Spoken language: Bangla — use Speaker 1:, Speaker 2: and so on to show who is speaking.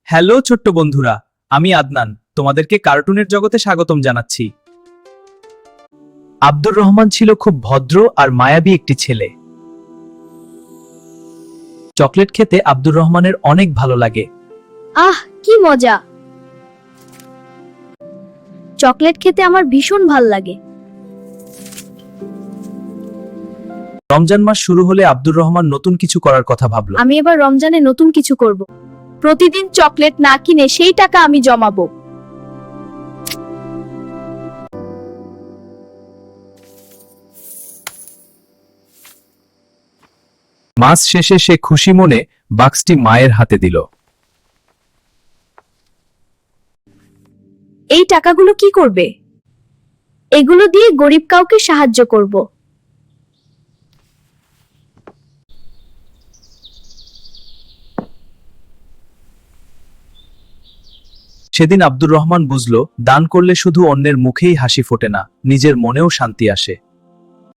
Speaker 1: হ্যালো ছোট্ট বন্ধুরা, আমি আদনান তোমাদেরকে কার্টুনের জগতে স্বাগতম জানাচ্ছি। আব্দুর রহমান ছিল খুব ভদ্র আর মায়াবী একটি ছেলে। চকলেট খেতে আব্দুর রহমানের অনেক ভালো লাগে।
Speaker 2: আহ, কি মজা! চকলেট খেতে আমার ভীষণ ভাল লাগে।
Speaker 1: রমজান মাস শুরু হলে আব্দুর রহমান নতুন কিছু করার কথা ভাবল।
Speaker 2: আমি এবার রমজানে নতুন কিছু করব। প্রতিদিন চকলেট না কিনে সেই টাকা আমি জমাবো।
Speaker 1: মাস শেষে সে খুশি মনে বাক্সটি মায়ের হাতে দিল।
Speaker 2: এই টাকাগুলো কি করবে? এগুলো দিয়ে গরিব কাউকে সাহায্য করব।
Speaker 1: সেদিন আব্দুর রহমান বুঝল, দান করলে শুধু অন্যের মুখেই হাসি ফোটে না, নিজের মনেও শান্তি আসে।